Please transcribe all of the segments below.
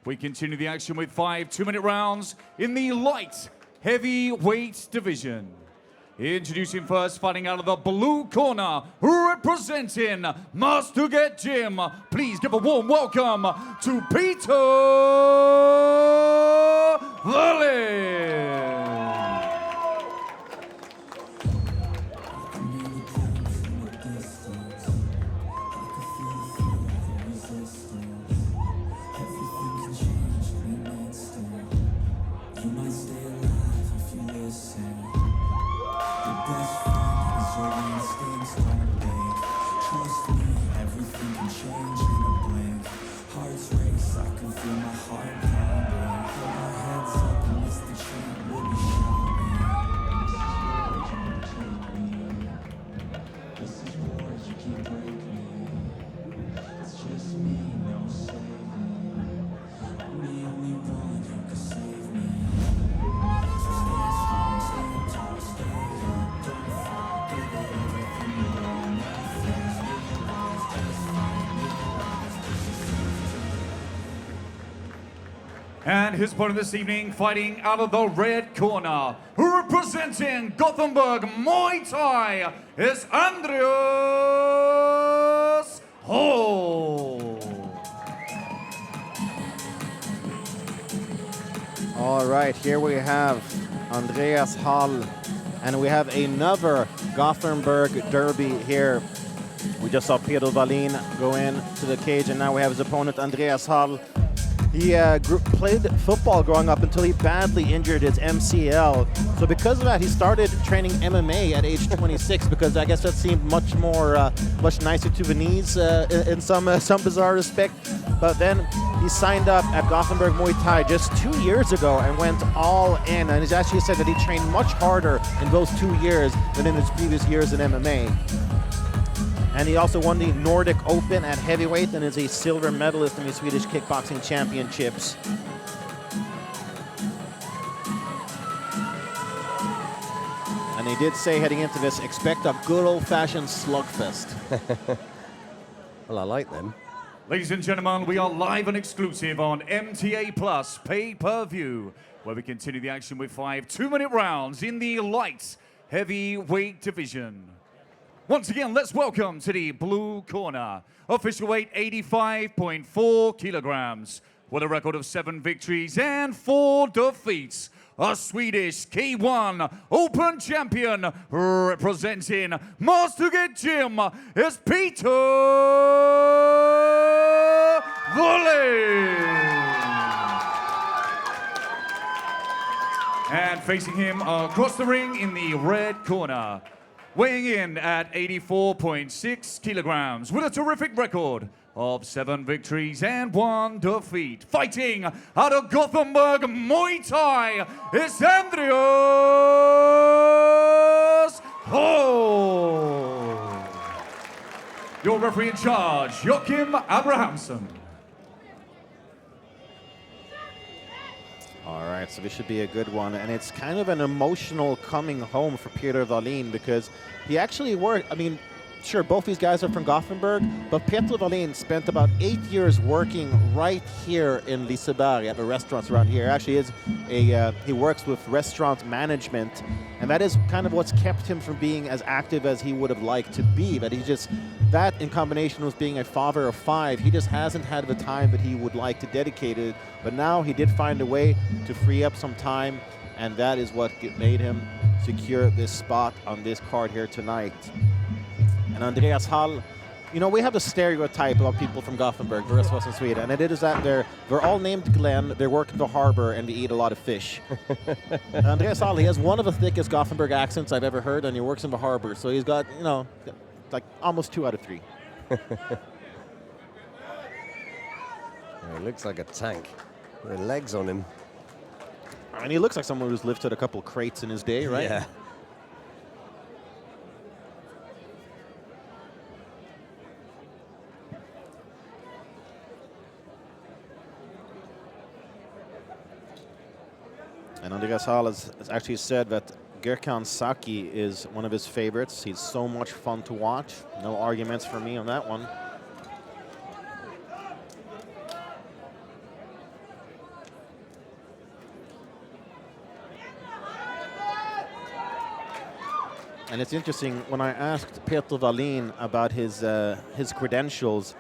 We continue the action with 5 2-minute rounds in the light heavyweight division. Introducing first, fighting out of the blue corner, representing Mastuget Gym. Please give a warm welcome to Peter Wallin. And his opponent this evening, fighting out of the red corner, representing Gothenburg Muay Thai, is Andreas Hall. All right, here we have Andreas Hall, and we have another Gothenburg derby here. We just saw Peter Wallin go in to the cage, and now we have his opponent, Andreas Hall. He played football growing up until he badly injured his MCL. So because of that, he started training MMA at age 26 because I guess that seemed much more, much nicer to the knees in some bizarre respect. But then he signed up at Gothenburg Muay Thai just 2 years ago and went all in. And he's actually said that he trained much harder in those 2 years than in his previous years in MMA. And he also won the Nordic Open at heavyweight and is a silver medalist in the Swedish Kickboxing Championships. And he did say heading into this, expect a good old-fashioned slugfest. Well, I like them. Ladies and gentlemen, we are live and exclusive on MTA Plus pay-per-view, where we continue the action with 5 2-minute rounds in the light heavyweight division. Once again, let's welcome to the blue corner, official weight 85.4 kilograms, with a record of 7 victories and 4 defeats. A Swedish K1 Open champion representing Mastuget Gym is Peter Wallin. And facing him across the ring in the red corner, weighing in at 84.6 kilograms with a terrific record of 7 victories and 1 defeat. Fighting out of Gothenburg Muay Thai is Andreas Hall. Your referee in charge, Joachim Abrahamsson. All right, so this should be a good one. And it's kind of an emotional coming home for Peter Wallin because he actually worked, I mean, sure, both these guys are from Gothenburg, but Peter Wallin spent about 8 years working right here in Liseberg at the restaurants around here. Actually, he works with restaurant management, and that is kind of what's kept him from being as active as he would have liked to be. That that in combination with being a father of 5, he just hasn't had the time that he would like to dedicate it. But now he did find a way to free up some time, and that is what made him secure this spot on this card here tonight. And Andreas Hall, you know, we have a stereotype of people from Gothenburg, the rest of us in Sweden, and it is that they're all named Glenn, they work in the harbor, and they eat a lot of fish. Andreas Hall, he has one of the thickest Gothenburg accents I've ever heard, and he works in the harbor, so he's got, you know, like almost 2 out of 3. He looks like a tank. The legs on him. And he looks like someone who's lifted a couple crates in his day, right? Yeah. And Andreas Hall has actually said that Gökhan Saki is one of his favorites. He's so much fun to watch. No arguments for me on that one. And it's interesting, when I asked Peter Wallin about his credentials,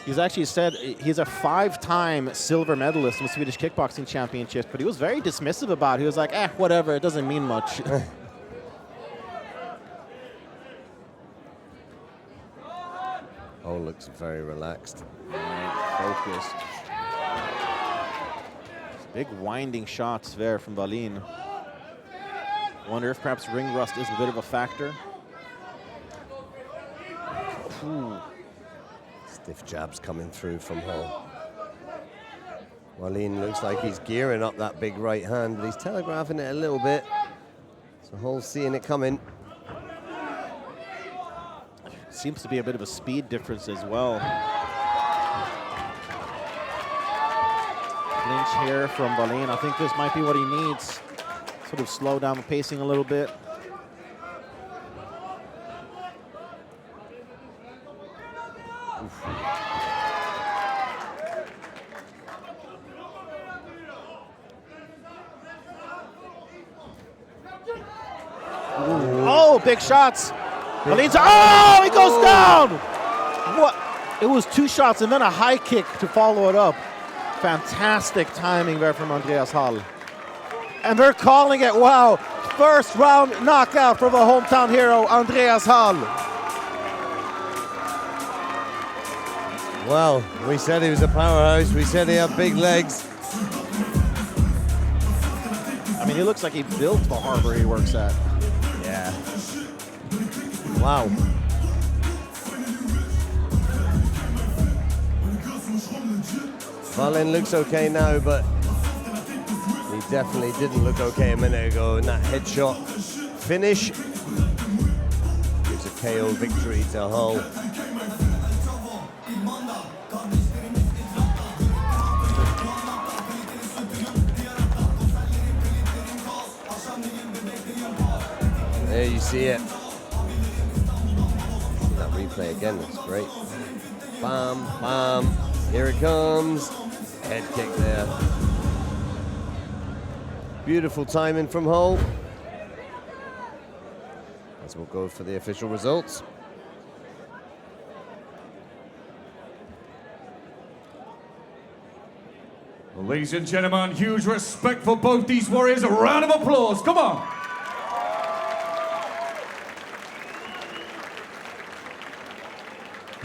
he's actually said he's a 5-time silver medalist in the Swedish Kickboxing Championships, but he was very dismissive about it. He was like, whatever, it doesn't mean much. Oh, looks very relaxed. Focused. Big winding shots there from Wallin. Wonder if perhaps ring rust is a bit of a factor. Ooh. Stiff jabs coming through from Hall. Wallin looks like he's gearing up that big right hand, but he's telegraphing it a little bit. So Hall's seeing it coming. Seems to be a bit of a speed difference as well. Clinch here from Wallin. I think this might be what he needs. Sort of slow down the pacing a little bit. Oh, big shots. Wallin's, oh, he goes down. What? It was 2 shots and then a high kick to follow it up. Fantastic timing there from Andreas Hall. And they're calling it, wow, first round knockout for the hometown hero, Andreas Hall. Well, we said he was a powerhouse. We said he had big legs. I mean, he looks like he built the harbor he works at. Yeah. Wow. Wallin looks okay now, but he definitely didn't look okay a minute ago. And that headshot finish gives a KO victory to Hull. There you see it. That replay again, that's great. Bam, bam, here it comes. Head kick there. Beautiful timing from Hull. As we'll go for the official results. Well, ladies and gentlemen, huge respect for both these warriors. A round of applause, come on.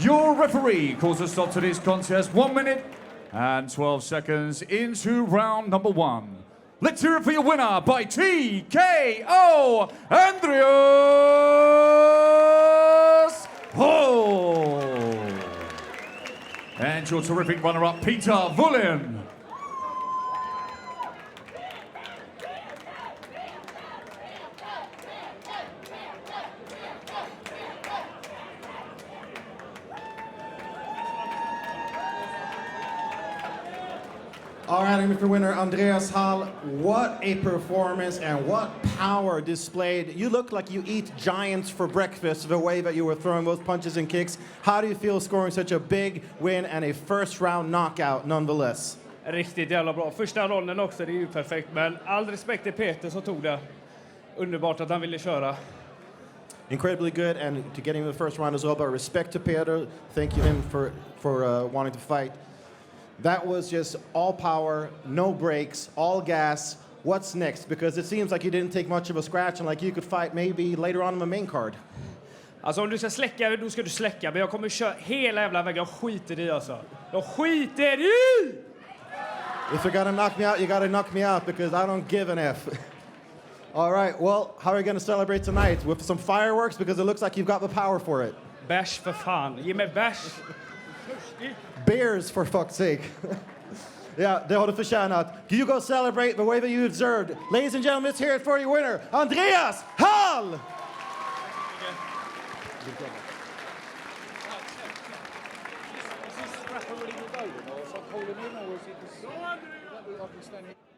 Your referee calls a stop to this contest 1 minute and 12 seconds into round number 1. Let's hear it for your winner by TKO, Andreas Hall. And your terrific runner-up, Peter Wallin. All right, and for winner Andreas Hall, what a performance and what power displayed. You look like you eat giants for breakfast the way that you were throwing those punches and kicks. How do you feel scoring such a big win and a first-round knockout nonetheless? Riktigt jävla bra. Första ronden också, det är ju perfekt. Men all respekt till Peter som tog det. Underbart att han ville köra. Incredibly good, and to getting the first round as well, but respect to Peter. Thank you him for wanting to fight. That was just all power, no brakes, all gas. What's next? Because it seems like you didn't take much of a scratch and like you could fight maybe later on in the main card. Alltså om du ska släcka, då ska du släcka. Men jag kommer köra hela jävla vägen. Jag skiter i alltså. Jag skiter i! If you're gonna knock me out, you gotta knock me out because I don't give an F. All right, well, how are you gonna celebrate tonight? With some fireworks? Because it looks like you've got the power for it. Bärs för fan. Ge mig bärs. Beers, for fuck's sake. Yeah, det har du förtjänat. You go celebrate the way that you deserved. Ladies and gentlemen, let's hear it for your winner, Andreas Hall! Is this